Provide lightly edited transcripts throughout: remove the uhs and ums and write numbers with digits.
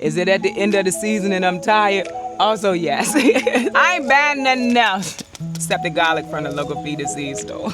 Is it at the end of the season and I'm tired? Also, yes. I ain't buying nothing else except the garlic from the local feed and seed store.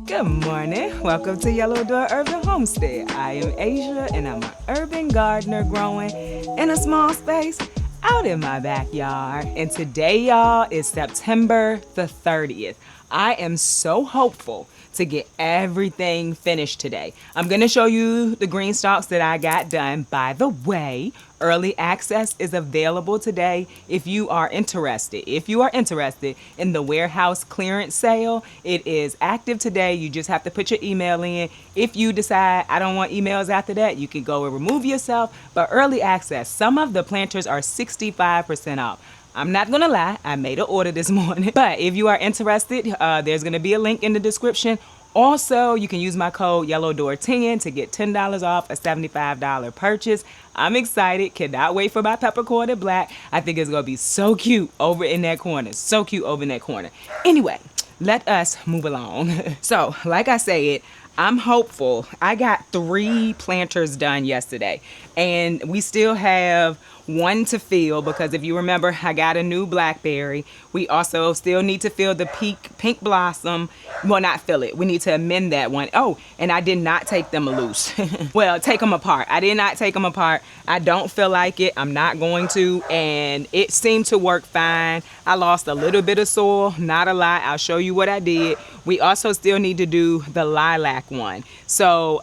Good morning. Welcome to Yellow Door Urban Homestead. I am Asia and I'm an urban gardener growing in a small space out in my backyard. And today, y'all, is September the 30th. I am so hopeful to get everything finished today. I'm gonna show you the Greenstalks that I got done. By the way, early access is available today if you are interested. If you are interested in the warehouse clearance sale, it is active today. You just have to put your email in. If you decide I don't want emails after that, you can go and remove yourself. But early access, some of the planters are 65% off. I'm not gonna lie, I made an order this morning. But if you are interested, there's gonna be a link in the description. Also, you can use my code YELLOWDOOR10 to get $10 off a $75 purchase. I'm excited, cannot wait for my peppercorn and black. I think it's gonna be so cute over in that corner, so cute over in that corner. Anyway, let us move along. So, like I said, I'm hopeful. I got 3 planters done yesterday, and we still have 1 to fill because if you remember, I got a new blackberry. We also still need to fill the pink blossom. Well, not fill it. We need to amend that one. Oh, and I did not take them loose. Well, take them apart. I did not take them apart. I don't feel like it. I'm not going to, and it seemed to work fine. I lost a little bit of soil, not a lot. I'll show you what I did. We also still need to do the lilac one. So,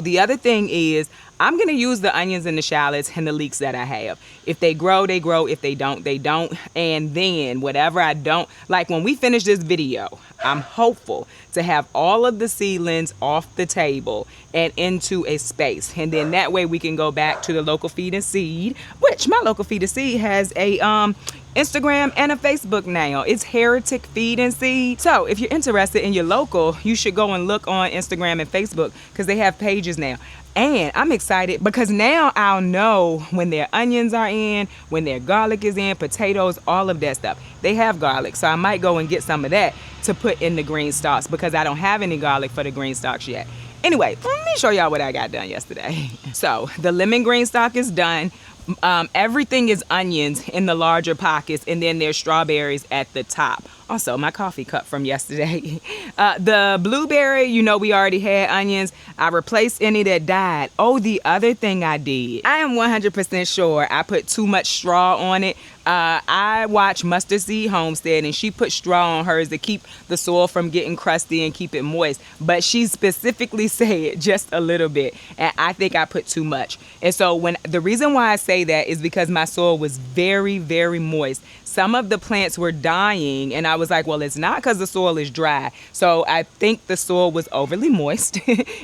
the other thing is, I'm gonna use the onions and the shallots and the leeks that I have. If they grow, they grow. If they don't, they don't. And then whatever I don't, like when we finish this video, I'm hopeful to have all of the seedlings off the table and into a space. And then that way we can go back to the local feed and seed, which my local feed and seed has a Instagram and a Facebook now. It's Heretic Feed and Seed. So if you're interested in your local, you should go and look on Instagram and Facebook because they have pages now. And I'm excited because now I'll know when their onions are in, when their garlic is in, potatoes, all of that stuff. They have garlic, so I might go and get some of that to put in the Greenstalks because I don't have any garlic for the Greenstalks yet. Anyway, let me show y'all what I got done yesterday. So the lemon Greenstalk is done. Everything is onions in the larger pockets, and then there's strawberries at the top. Also, my coffee cup from yesterday. The blueberry, you know, we already had onions. I replaced any that died. Oh, the other thing I did, I am 100% sure I put too much straw on it. I watch Mustard Seed Homestead, and she put straw on hers to keep the soil from getting crusty and keep it moist. But she specifically said just a little bit, and I think I put too much. And so the reason why I say that is because my soil was very, very moist. Some of the plants were dying, and I was like, well, it's not because the soil is dry. So I think the soil was overly moist.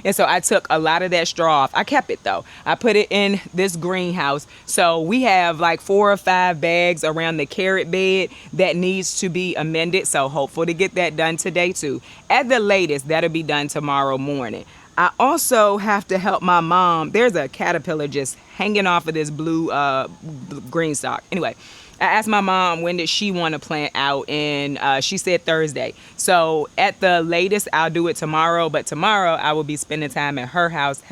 And so I took a lot of that straw off. I kept it though. I put it in this greenhouse. So we have like 4 or 5 bags around the carrot bed that needs to be amended. So hopeful to get that done today too. At the latest, that'll be done tomorrow morning. I also have to help my mom. There's a caterpillar just hanging off of this blue Greenstalk. Anyway, I asked my mom when did she want to plant out, and she said Thursday. So at the latest, I'll do it tomorrow, but tomorrow I will be spending time at her house.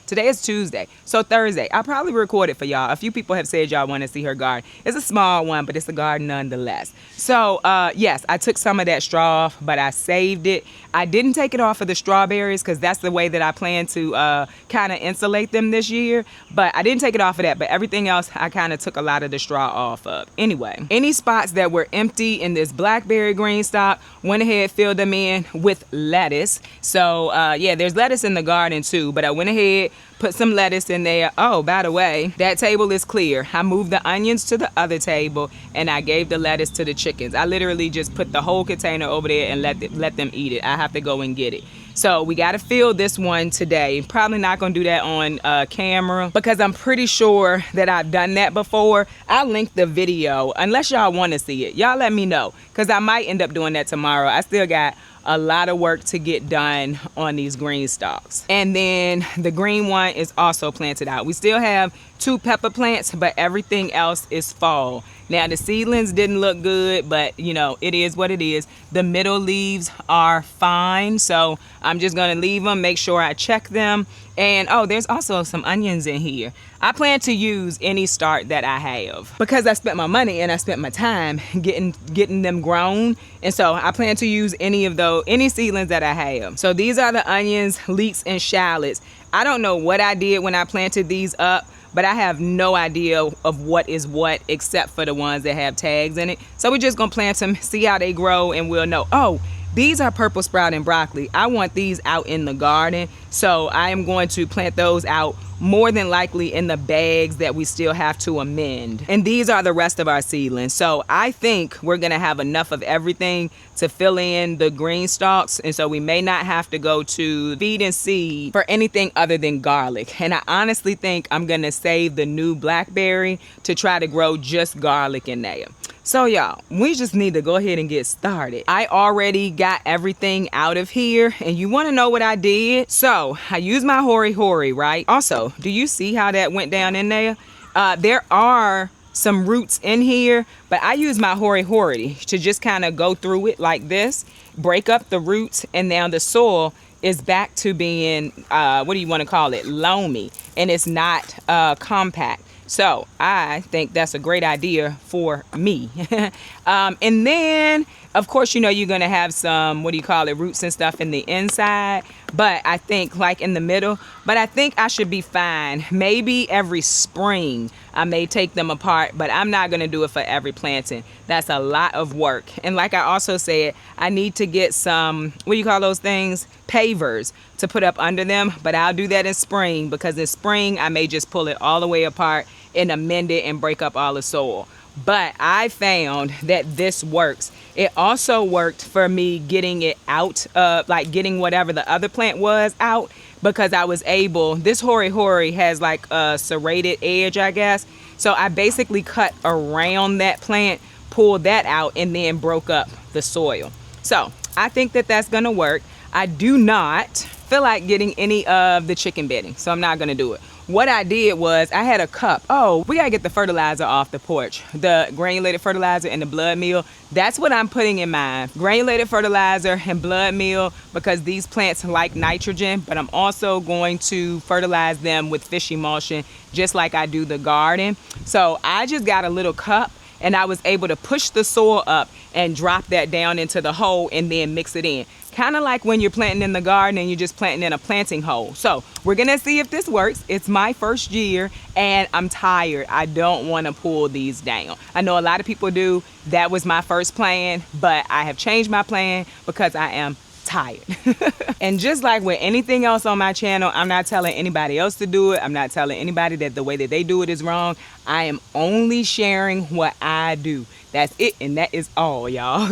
Today is Tuesday, so Thursday. I'll probably record it for y'all. A few people have said y'all want to see her garden. It's a small one, but it's a garden nonetheless. So yes, I took some of that straw off, but I saved it. I didn't take it off of the strawberries because that's the way that I plan to kind of insulate them this year. But I didn't take it off of that, but everything else, I kind of took a lot of the straw off of. Anyway, any spots that were empty in this blackberry Greenstalk, went ahead, filled them in with lettuce. So yeah, there's lettuce in the garden too, but I went ahead, put some lettuce in there. Oh, by the way, that table is clear. I moved the onions to the other table, and I gave the lettuce to the chickens. I literally just put the whole container over there and let them eat it. I have to go and get it. So we got to fill this one today. Probably not going to do that on camera because I'm pretty sure that I've done that before. I'll link the video unless y'all want to see it. Y'all let me know because I might end up doing that tomorrow. I still got a lot of work to get done on these Greenstalks. And then the green one is also planted out. We still have 2 pepper plants, but everything else is fall. Now the seedlings didn't look good, but you know, it is what it is. The middle leaves are fine, so I'm just gonna leave them, make sure I check them, And oh, there's also some onions in here. I plan to use any start that I have because I spent my money and I spent my time getting them grown. And so I plan to use any seedlings that I have. So these are the onions, leeks, and shallots. I don't know what I did when I planted these up, but I have no idea of what is what except for the ones that have tags in it. So we're just gonna plant them, see how they grow, and we'll know. Oh, these are purple sprouting broccoli. I want these out in the garden, so I am going to plant those out more than likely in the bags that we still have to amend. And these are the rest of our seedlings. So I think we're gonna have enough of everything to fill in the green stalks, and so we may not have to go to feed and seed for anything other than garlic. And I honestly think I'm gonna save the new blackberry to try to grow just garlic in there. So y'all, we just need to go ahead and get started. I already got everything out of here, and you wanna know what I did? So I used my hori, right? Also, do you see how that went down in there? There are some roots in here, but I use my hori to just kind of go through it like this, break up the roots, and now the soil is back to being, what do you wanna call it? Loamy, and it's not compact. So I think that's a great idea for me. And then, of course, you know, you're going to have some, what do you call it, roots and stuff in the inside. But I think like in the middle, but I think I should be fine. Maybe every spring I may take them apart, but I'm not going to do it for every planting. That's a lot of work. And like I also said, I need to get some, what do you call those things? Pavers to put up under them. But I'll do that in spring, because in spring I may just pull it all the way apart and amend it and break up all the soil. But I found that this works. It also worked for me getting it out of, like getting whatever the other plant was out, because I was able, this hori has like a serrated edge, I guess. So I basically cut around that plant, pulled that out, and then broke up the soil. So I think that that's gonna work. I do not feel like getting any of the chicken bedding, so I'm not gonna do it. What I did was I had a cup. Oh, we gotta get the fertilizer off the porch. The granulated fertilizer and the blood meal. That's what I'm putting in mine. Granulated fertilizer and blood meal, because these plants like nitrogen, but I'm also going to fertilize them with fish emulsion, just like I do the garden. So I just got a little cup, and I was able to push the soil up and drop that down into the hole and then mix it in. Kind of like when you're planting in the garden and you're just planting in a planting hole. So we're gonna see if this works. It's my first year and I'm tired. I don't wanna pull these down. I know a lot of people do. That was my first plan, but I have changed my plan because I am tired. And just like with anything else on my channel, I'm not telling anybody else to do it. I'm not telling anybody that the way that they do it is wrong. I am only sharing what I do. That's it, and that is all, y'all.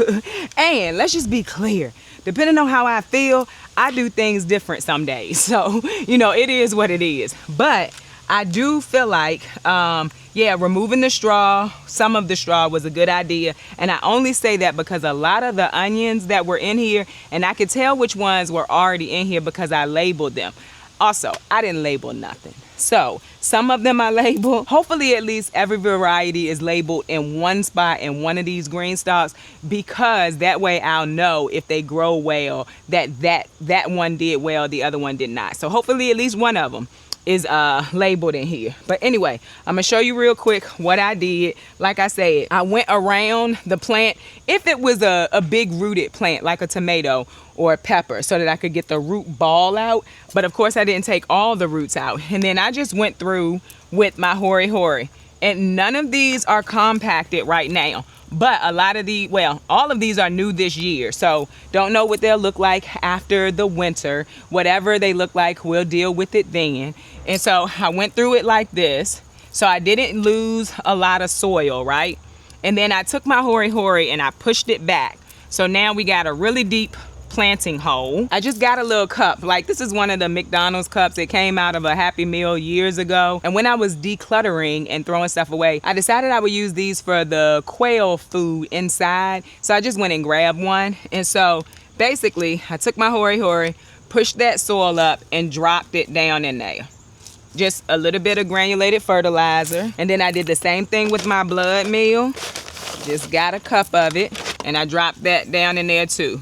And let's just be clear. Depending on how I feel, I do things different some days. So, you know, it is what it is. But I do feel like, yeah, removing the straw, some of the straw was a good idea. And I only say that because a lot of the onions that were in here, and I could tell which ones were already in here because I labeled them. Also, I didn't label nothing. So some of them I labeled. Hopefully at least every variety is labeled in one spot in one of these green stalks, because that way I'll know if they grow well, that one did well, the other one did not. So hopefully at least one of them is labeled in here. But anyway, I'm gonna show you real quick what I did. Like I said, I went around the plant, if it was a big rooted plant like a tomato or a pepper, so that I could get the root ball out. But of course I didn't take all the roots out. And then I just went through with my hori, and none of these are compacted right now. But a lot of the, well, all of these are new this year. So don't know what they'll look like after the winter. Whatever they look like, we'll deal with it then. And so I went through it like this. So I didn't lose a lot of soil, right? And then I took my hori and I pushed it back. So now we got a really deep planting hole. I just got a little cup. Like, this is one of the McDonald's cups. It came out of a Happy Meal years ago. And when I was decluttering and throwing stuff away, I decided I would use these for the quail food inside. So I just went and grabbed one. And so basically I took my hori, pushed that soil up and dropped it down in there. Just a little bit of granulated fertilizer. And then I did the same thing with my blood meal. Just got a cup of it and I dropped that down in there too.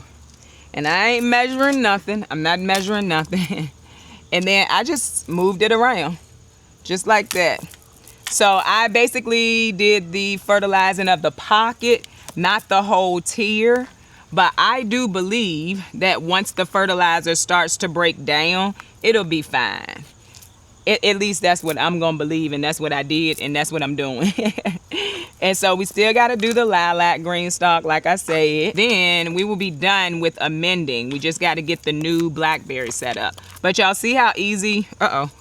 And I ain't measuring nothing. I'm not measuring nothing. And then I just moved it around, just like that. So I basically did the fertilizing of the pocket, not the whole tier. But I do believe that once the fertilizer starts to break down, it'll be fine. At least that's what I'm gonna believe, and that's what I did, and that's what I'm doing. And so we still gotta do the lilac Greenstalk, like I said. Then we will be done with amending. We just gotta get the new blackberry set up. But y'all see how easy,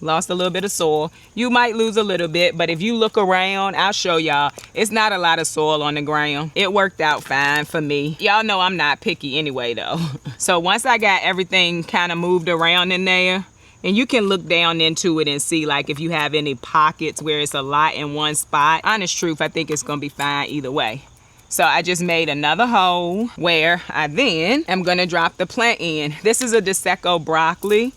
lost a little bit of soil. You might lose a little bit, but if you look around, I'll show y'all, it's not a lot of soil on the ground. It worked out fine for me. Y'all know I'm not picky anyway though. So once I got everything kind of moved around in there, and you can look down into it and see like if you have any pockets where it's a lot in one spot. Honest truth, I think it's gonna be fine either way. So I just made another hole where I then am gonna drop the plant in. This is a Dseco broccoli.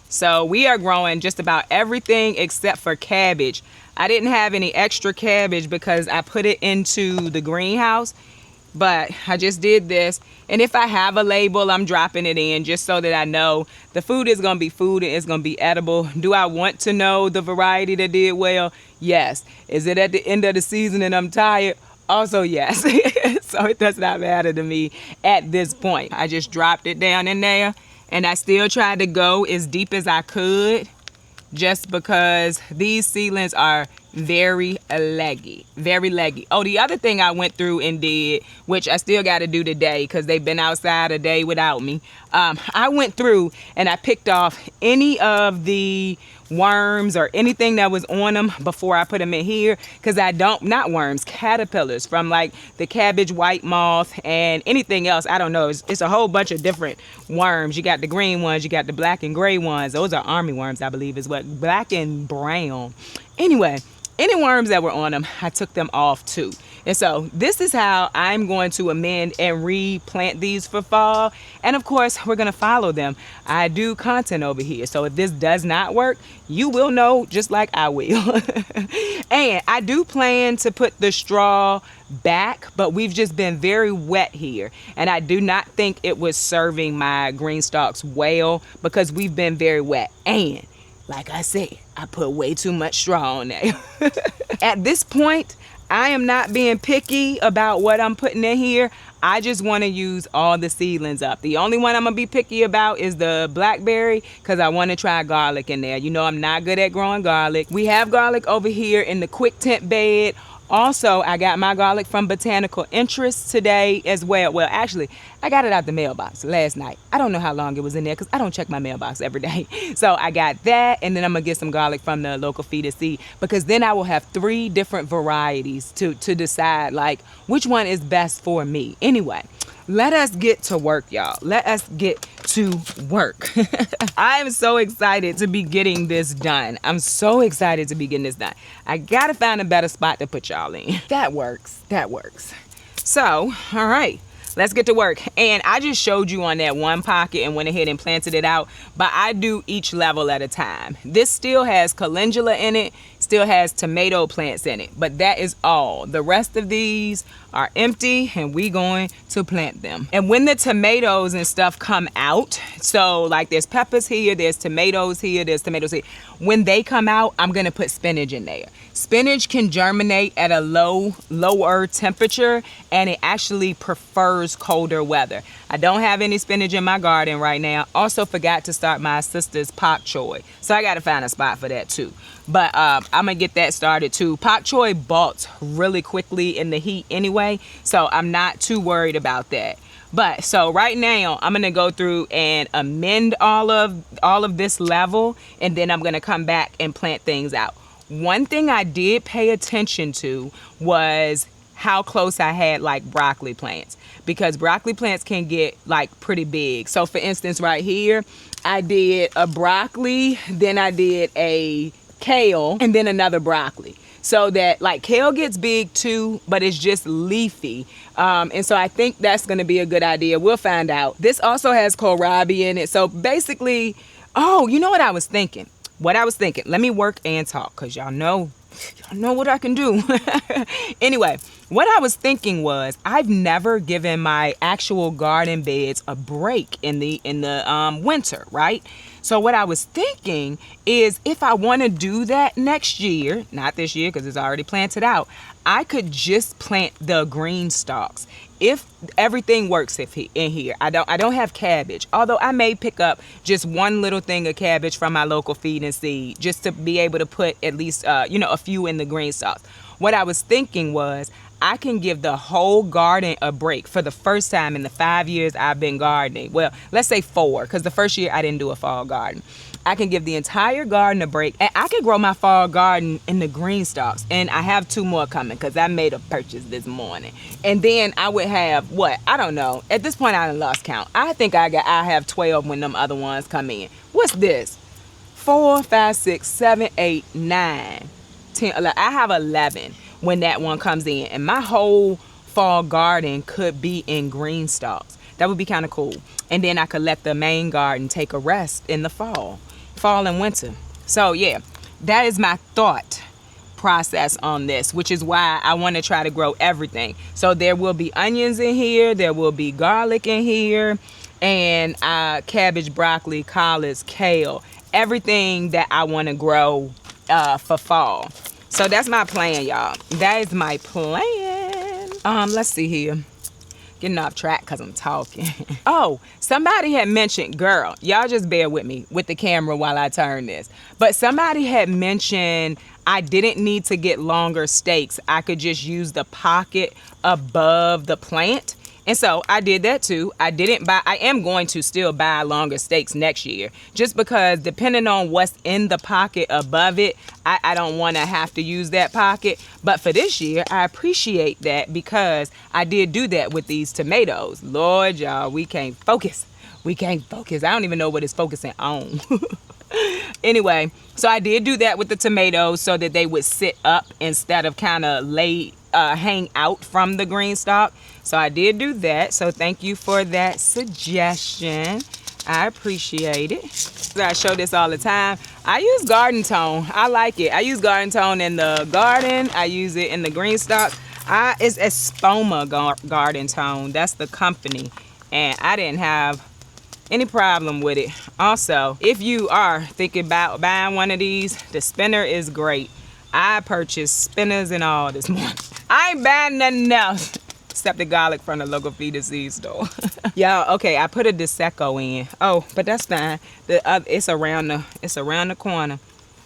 So we are growing just about everything except for cabbage. I didn't have any extra cabbage because I put it into the greenhouse. But I just did this, and if I have a label, I'm dropping it in just so that I know the food is going to be food and it's going to be edible. Do I want to know the variety that did well? Yes. Is it at the end of the season and I'm tired? Also yes. So it does not matter to me at this point. I just dropped it down in there, and I still tried to go as deep as I could just because these seedlings are very leggy. Oh, the other thing I went through and did, which I still got to do today because they've been outside a day without me. I went through and I picked off any of the worms or anything that was on them before I put them in here, because not worms, caterpillars from like the cabbage white moth and anything else. I don't know. It's a whole bunch of different worms. You got the green ones, you got the black and gray ones. Those are army worms, I believe is what, black and brown. Anyway, any worms that were on them, I took them off too. And so this is how I'm going to amend and replant these for fall. And of course, we're going to follow them. I do content over here. So if this does not work, you will know just like I will. And I do plan to put the straw back, but we've just been very wet here. And I do not think it was serving my Greenstalks well because we've been very wet. And like I said, I put way too much straw on there. At this point, I am not being picky about what I'm putting in here. I just want to use all the seedlings up. The only one I'm going to be picky about is the blackberry because I want to try garlic in there. You know I'm not good at growing garlic. We have garlic over here in the quick tent bed. Also, I got my garlic from Botanical Interest today as well. Well, actually, I got it out the mailbox last night. I don't know how long it was in there because I don't check my mailbox every day. So I got that, and then I'm going to get some garlic from the local feed to see, because then I will have 3 different varieties to decide like which one is best for me. Anyway, let us get to work, y'all. Let us get to work. I am so excited to be getting this done. I'm so excited to be getting this done. I gotta find a better spot to put y'all in. That works. That works. So, all right. Let's get to work. And I just showed you on that one pocket and went ahead and planted it out, but I do each level at a time. This still has calendula in it, still has tomato plants in it, but that is all. The rest of these are empty and we going to plant them. And when the tomatoes and stuff come out, so like there's peppers here, there's tomatoes here, there's tomatoes here. When they come out, I'm gonna put spinach in there. Spinach can germinate at a lower temperature, and it actually prefers colder weather. I don't have any spinach in my garden right now. Also forgot to start my sister's pak choi, so I gotta find a spot for that too. But I'm gonna get that started too. Pak choi bulks really quickly in the heat anyway, so I'm not too worried about that. But so right now I'm gonna go through and amend all of this level, and then I'm gonna come back and plant things out. One thing I did pay attention to was how close I had like broccoli plants, because broccoli plants can get like pretty big. So for instance, right here, I did a broccoli, then I did a kale, and then another broccoli. So that like kale gets big too, but it's just leafy. And so I think that's gonna be a good idea. We'll find out. This also has kohlrabi in it. So basically, oh, you know what I was thinking? Let me work and talk, because y'all know what I can do. Anyway, what I was thinking was I've never given my actual garden beds a break in the winter, right? So what I was thinking is if I want to do that next year, not this year because it's already planted out, I could just plant the green stalks. If everything works in here, I don't have cabbage. Although I may pick up just one little thing of cabbage from my local feed and seed just to be able to put at least a few in the green stalks. What I was thinking was I can give the whole garden a break for the first time in the 5 years I've been gardening. Well, let's say 4, because the first year I didn't do a fall garden. I can give the entire garden a break, and I can grow my fall garden in the green stalks. And I have 2 more coming because I made a purchase this morning. And then I would have, I don't know. At this point, I done lost count. I think I have 12 when them other ones come in. What's this? 4, 5, 6, 7, 8, 9, 10, 11. I have 11 when that one comes in. And my whole fall garden could be in green stalks. That would be kind of cool. And then I could let the main garden take a rest in the fall and winter. So yeah, that is my thought process on this, which is why I want to try to grow everything. So there will be onions in here, there will be garlic in here, and cabbage, broccoli, collards, kale, everything that I want to grow for fall. So that's my plan, y'all. That is my plan. Let's see here. Getting off track because I'm talking. Oh, somebody had mentioned, girl, y'all just bear with me with the camera while I turn this. But somebody had mentioned I didn't need to get longer stakes. I could just use the pocket above the plant. And so I did that too. I am going to still buy longer stakes next year, just because depending on what's in the pocket above it, I don't want to have to use that pocket. But for this year, I appreciate that because I did do that with these tomatoes. Lord, y'all, we can't focus. I don't even know what it's focusing on. Anyway, so I did do that with the tomatoes so that they would sit up instead of kind of hang out from the green stalk. So I did do that. So thank you for that suggestion. I appreciate it. I show this all the time. I use garden tone. I like it. I use garden tone in the garden. I use it in the green stalk. It's Espoma garden tone. That's the company. And I didn't have any problem with it. Also, if you are thinking about buying one of these, the spinner is great. I purchased spinners and all this morning. I ain't buying nothing else except the garlic from the local feed and seed store. Y'all, okay, I put a Dseco in. Oh, but that's fine. It's around the corner.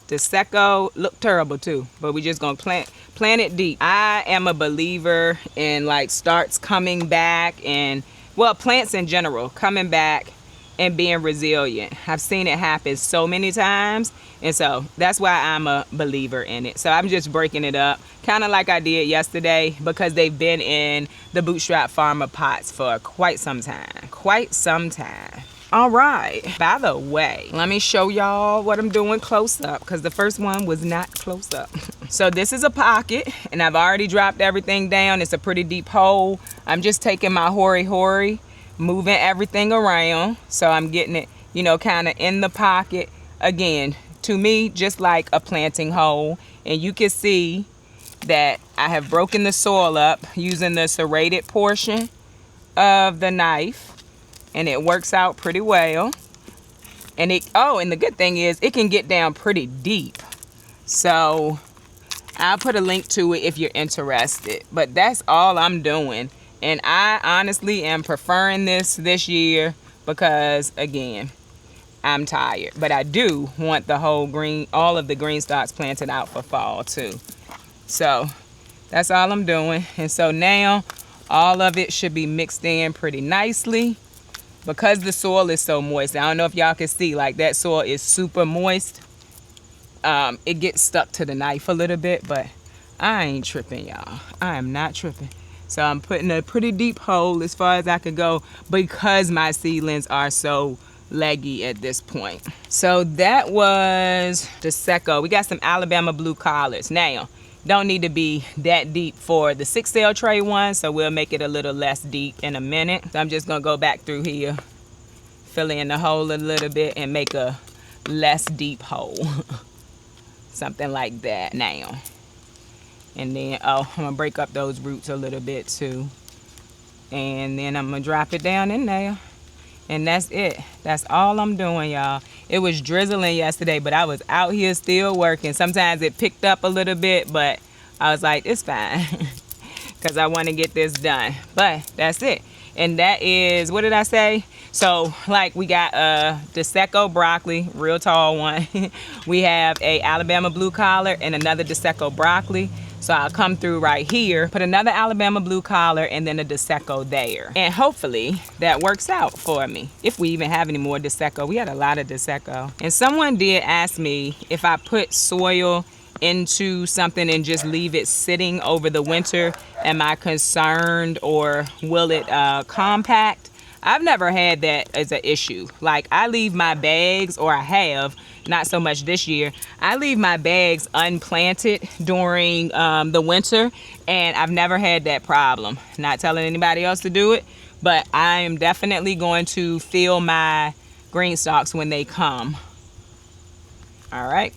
Dseco look terrible too, but we just gonna plant it deep. I am a believer in like starts coming back and, well, plants in general coming back and being resilient. I've seen it happen so many times, and so that's why I'm a believer in it. So I'm just breaking it up, kind of like I did yesterday, because they've been in the Bootstrap Farmer pots for quite some time. All right, by the way, let me show y'all what I'm doing close up, because the first one was not close up. So this is a pocket, and I've already dropped everything down. It's a pretty deep hole. I'm just taking my hori, moving everything around, so I'm getting it, kind of in the pocket. Again, to me, just like a planting hole. And you can see that I have broken the soil up using the serrated portion of the knife, and it works out pretty well. And and the good thing is it can get down pretty deep. So I'll put a link to it if you're interested. But that's all I'm doing. And I honestly am preferring this year because, again, I'm tired. But I do want all of the green stalks planted out for fall too. So that's all I'm doing. And so now all of it should be mixed in pretty nicely because the soil is so moist. I don't know if y'all can see, like that soil is super moist. It gets stuck to the knife a little bit, but I ain't tripping, y'all. I am not tripping. So I'm putting a pretty deep hole as far as I can go because my seedlings are so leggy at this point. So that was the Dseco. We got some Alabama blue collards. Now, don't need to be that deep for the 6-cell tray one, so we'll make it a little less deep in a minute. So I'm just gonna go back through here, fill in the hole a little bit and make a less deep hole. Something like that now. And then, I'm gonna break up those roots a little bit too. And then I'm gonna drop it down in there. And that's it. That's all I'm doing, y'all. It was drizzling yesterday, but I was out here still working. Sometimes it picked up a little bit, but I was like, it's fine because I want to get this done. But that's it. And that is, what did I say? So like we got Dseco broccoli, real tall one. We have a Alabama blue collar and another Dseco broccoli. So I'll come through right here, put another Alabama blue collar and then a Dseco there. And hopefully that works out for me. If we even have any more Dseco. We had a lot of Dseco. And someone did ask me if I put soil into something and just leave it sitting over the winter, am I concerned or will it compact? I've never had that as an issue. Like I leave my bags, or I have, not so much this year, I leave my bags unplanted during the winter and I've never had that problem. Not telling anybody else to do it, but I am definitely going to fill my Greenstalks when they come. All right.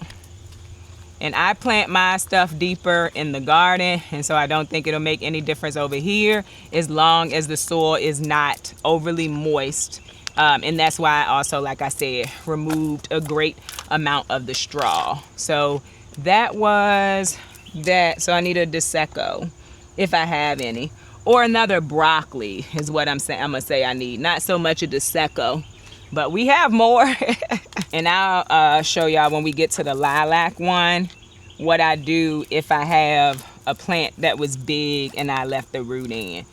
And I plant my stuff deeper in the garden, and so I don't think it'll make any difference over here as long as the soil is not overly moist. And that's why I also, like I said, removed a great amount of the straw. So that was that. So I need a Dseco if I have any, or another broccoli is what I'm saying. I'm gonna say I need, not so much a Dseco, but we have more. And I'll show y'all when we get to the lilac one what I do if I have a plant that was big and I left the root in,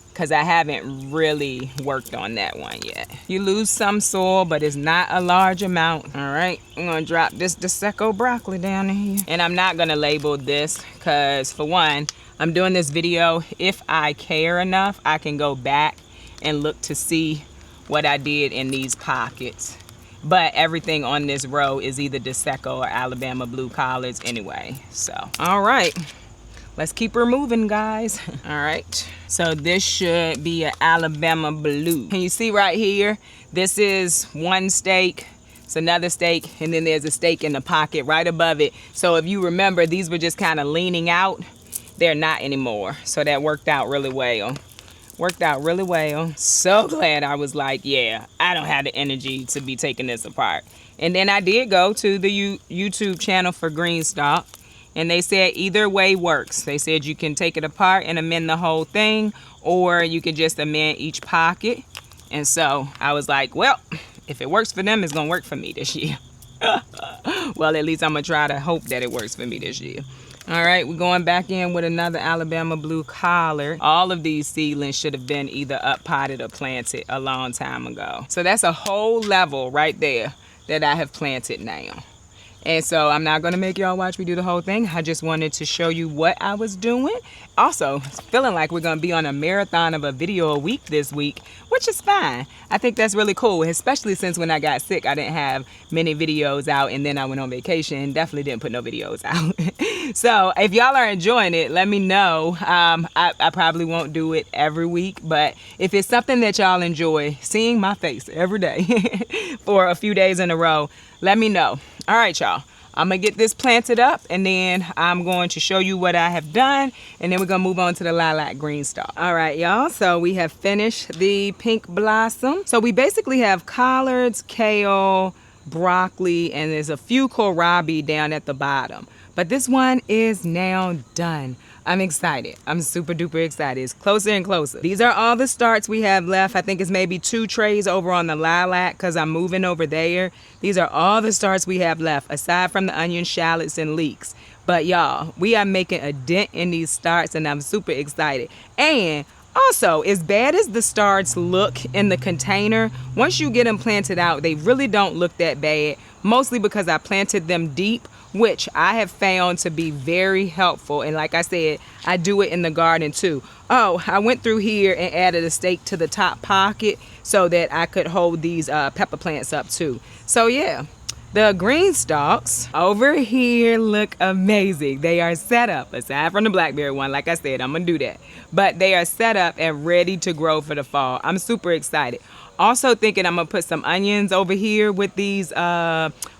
because I haven't really worked on that one yet. You lose some soil, but it's not a large amount. All right, I'm gonna drop this Dseco broccoli down in here. And I'm not gonna label this because, for one, I'm doing this video. If I care enough, I can go back and look to see what I did in these pockets. But everything on this row is either Dseco or Alabama blue collars anyway. So, all right, let's keep her moving, guys. All right, so this should be an Alabama blue. Can you see right here? This is one stake, it's another stake, and then there's a stake in the pocket right above it. So if you remember, these were just kind of leaning out. They're not anymore. So that worked out really well. Worked out really well. So glad I was like, yeah, I don't have the energy to be taking this apart. And then I did go to the YouTube channel for Greenstalk, and they said either way works. They said you can take it apart and amend the whole thing, or you can just amend each pocket. And so I was like, well, if it works for them, it's gonna work for me this year. Well, at least I'm gonna try to hope that it works for me this year. All right, we're going back in with another Alabama blue collar. All of these seedlings should have been either up potted or planted a long time ago. So that's a whole level right there that I have planted now. And so I'm not gonna make y'all watch me do the whole thing. I just wanted to show you what I was doing. Also, feeling like we're gonna be on a marathon of a video a week this week, which is fine. I think that's really cool, especially since when I got sick, I didn't have many videos out, and then I went on vacation and definitely didn't put no videos out. So if y'all are enjoying it, let me know. I probably won't do it every week, but if it's something that y'all enjoy, seeing my face every day for a few days in a row, let me know. All right, y'all. I'm gonna get this planted up, and then I'm going to show you what I have done, and then we're gonna move on to the lilac Greenstalk. All right, y'all, so we have finished the pink blossom. So we basically have collards, kale, broccoli, and there's a few kohlrabi down at the bottom. But this one is now done. I'm excited. I'm super duper excited. It's closer and closer. These are all the starts we have left. I think it's maybe 2 trays over on the lilac because I'm moving over there. These are all the starts we have left, aside from the onion, shallots, and leeks. But y'all, we are making a dent in these starts, and I'm super excited. And also, as bad as the starts look in the container, once you get them planted out, they really don't look that bad, mostly because I planted them deep, which I have found to be very helpful. And like I said, I do it in the garden too. Oh, I went through here and added a stake to the top pocket so that I could hold these pepper plants up too. So yeah, the Greenstalks over here look amazing. They are set up, aside from the blackberry one. Like I said, I'm gonna do that. But they are set up and ready to grow for the fall. I'm super excited. Also thinking I'm gonna put some onions over here with these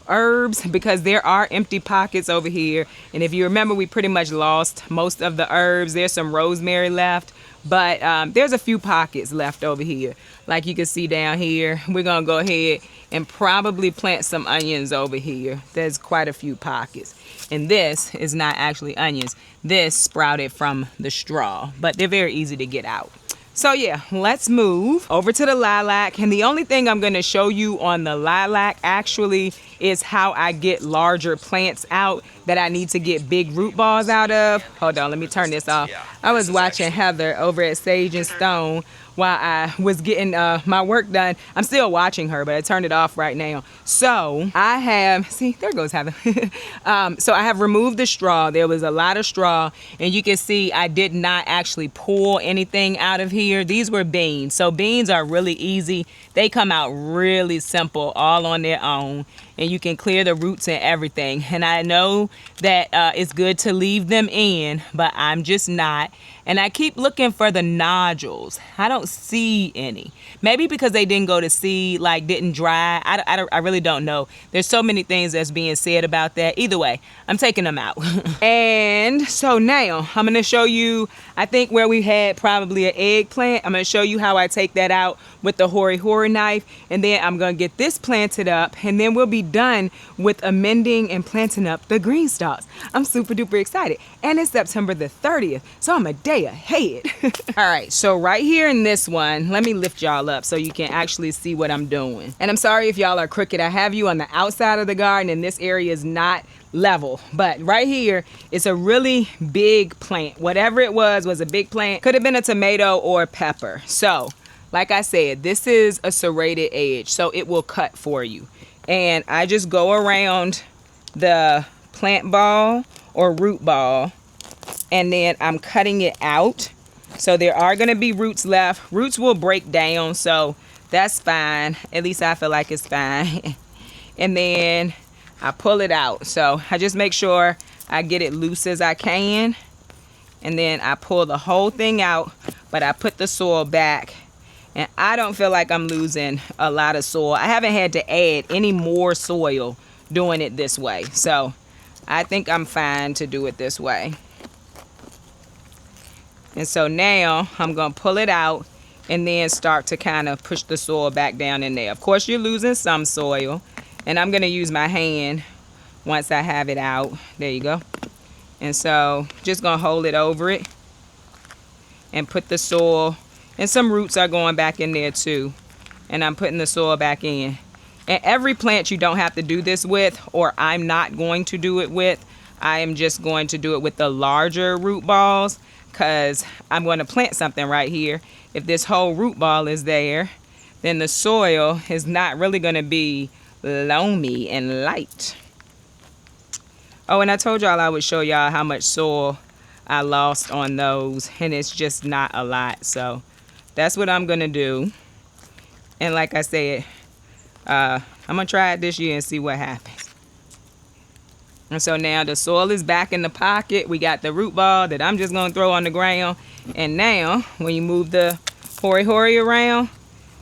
herbs because there are empty pockets over here. And if you remember, we pretty much lost most of the herbs. There's some rosemary left, but there's a few pockets left over here. Like you can see down here, we're gonna go ahead and probably plant some onions over here. There's quite a few pockets. And this is not actually onions. This sprouted from the straw, but they're very easy to get out. So yeah, let's move over to the lilac. And the only thing I'm gonna show you on the lilac actually is how I get larger plants out that I need to get big root balls out of. Hold on, let me turn this off. I was watching Heather over at Sage and Stone while I was getting my work done. I'm still watching her, but I turned it off right now. So I have, see, there goes Heather. So I have removed the straw. There was a lot of straw, and you can see I did not actually pull anything out of here. These were beans. So beans are really easy. They come out really simple all on their own, and you can clear the roots and everything. And I know that it's good to leave them in, but I'm just not. And I keep looking for the nodules. I don't see any. Maybe because they didn't go to seed, like didn't dry. I really don't know. There's so many things that's being said about that. Either way, I'm taking them out. And so now I'm gonna show you, I think where we had probably an eggplant, I'm gonna show you how I take that out with the hori knife. And then I'm gonna get this planted up, and then we'll be done with amending and planting up the Greenstalks. I'm super duper excited. And it's September the 30th, so I'm a day ahead. All right, so right here in this one, let me lift y'all up so you can actually see what I'm doing. And I'm sorry if y'all are crooked. I have you on the outside of the garden, and this area is not level, but right here it's a really big plant. Whatever it was a big plant. Could have been a tomato or a pepper. So like I said, this is a serrated edge, so it will cut for you. And I just go around the plant ball or root ball, and then I'm cutting it out. So there are going to be roots left. Roots will break down, so that's fine. At least I feel like it's fine. And then I pull it out. So I just make sure I get it loose as I can. And then I pull the whole thing out, but I put the soil back. And I don't feel like I'm losing a lot of soil. I haven't had to add any more soil doing it this way. So I think I'm fine to do it this way. And so now I'm going to pull it out and then start to kind of push the soil back down in there. Of course, you're losing some soil. And I'm going to use my hand once I have it out. There you go. And so just going to hold it over it and put the soil. And some roots are going back in there too. And I'm putting the soil back in. And every plant you don't have to do this with, or I'm not going to do it with. I am just going to do it with the larger root balls, because I'm going to plant something right here. If this whole root ball is there, then the soil is not really going to be loamy and light. Oh, and I told y'all I would show y'all how much soil I lost on those, and it's just not a lot. So that's what I'm going to do. And like I said, I'm going to try it this year and see what happens. And so now the soil is back in the pocket. We got the root ball that I'm just going to throw on the ground. And now when you move the hori around,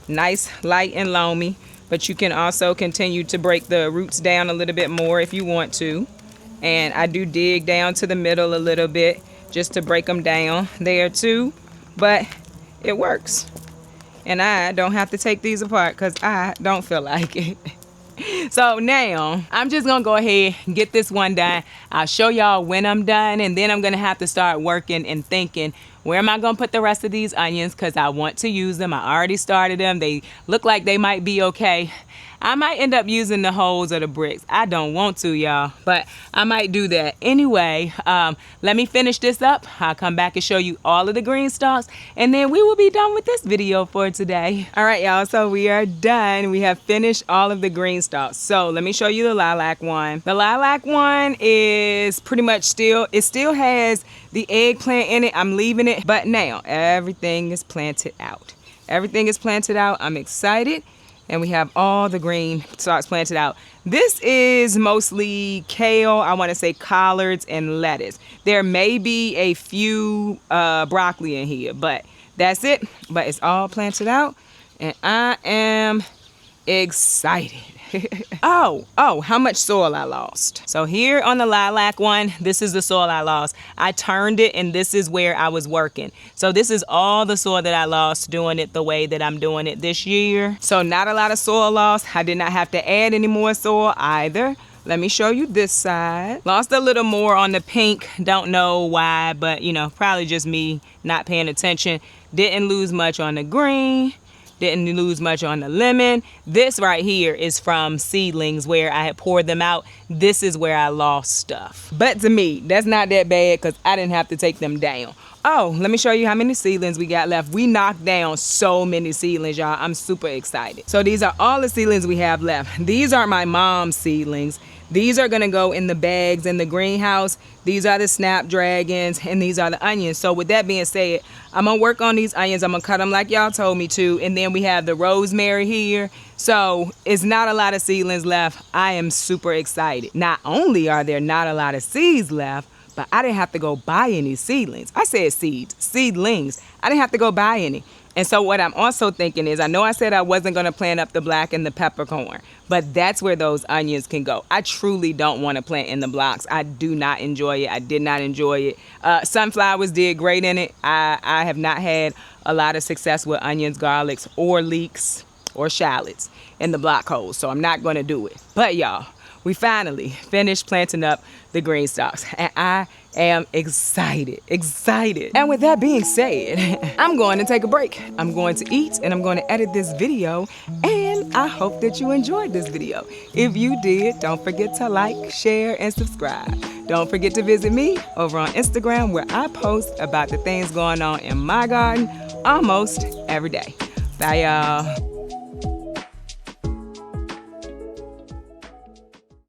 nice, light, and loamy. But you can also continue to break the roots down a little bit more if you want to. And I do dig down to the middle a little bit just to break them down there too. But it works. And I don't have to take these apart because I don't feel like it. So now I'm just gonna go ahead and get this one done. I'll show y'all when I'm done, and then I'm gonna have to start working and thinking, where am I gonna put the rest of these onions, because I want to use them. I already started them. They look like they might be okay. I might end up using the holes or the bricks. I don't want to, y'all, but I might do that. Anyway, let me finish this up. I'll come back and show you all of the Greenstalks, and then we will be done with this video for today. All right, y'all, so we are done. We have finished all of the Greenstalks. So let me show you the lilac one. The lilac one is pretty much still, it still has the eggplant in it. I'm leaving it, but now everything is planted out. Everything is planted out. I'm excited. And we have all the green stalks planted out. This is mostly kale, I want to say collards and lettuce. There may be a few broccoli in here, but that's it. But it's all planted out, and I am excited. How much soil I lost. So here on the lilac one, this is the soil I lost. I turned it and this is where I was working. So this is all the soil that I lost doing it the way that I'm doing it this year. So not a lot of soil loss. I did not have to add any more soil either. Let me show you this side. Lost a little more on the pink. Don't know why, but you know, probably just me not paying attention. Didn't lose much on the green. Didn't lose much on the lemon. This right here is from seedlings where I had poured them out. This is where I lost stuff. But to me, that's not that bad because I didn't have to take them down. Oh, let me show you how many seedlings we got left. We knocked down so many seedlings, y'all. I'm super excited. So these are all the seedlings we have left. These are my mom's seedlings. These are gonna go in the bags in the greenhouse. These are the snapdragons and these are the onions. So with that being said, I'm gonna work on these onions. I'm gonna cut them like y'all told me to. And then we have the rosemary here. So it's not a lot of seedlings left. I am super excited. Not only are there not a lot of seeds left, but I didn't have to go buy any seedlings. I said seeds, seedlings. I didn't have to go buy any. And so what I'm also thinking is, I know I said I wasn't gonna plant up the black and the peppercorn, but that's where those onions can go. I truly don't wanna plant in the blocks. I do not enjoy it. I did not enjoy it. Sunflowers did great in it. I have not had a lot of success with onions, garlics, or leeks, or shallots in the block holes, so I'm not gonna do it. But y'all, we finally finished planting up the Greenstalks, and I am excited. And with that being said, I'm going to take a break. I'm going to eat and I'm going to edit this video, and I hope that you enjoyed this video. If you did, don't forget to like, share, and subscribe. Don't forget to visit me over on Instagram where I post about the things going on in my garden almost every day. Bye, y'all.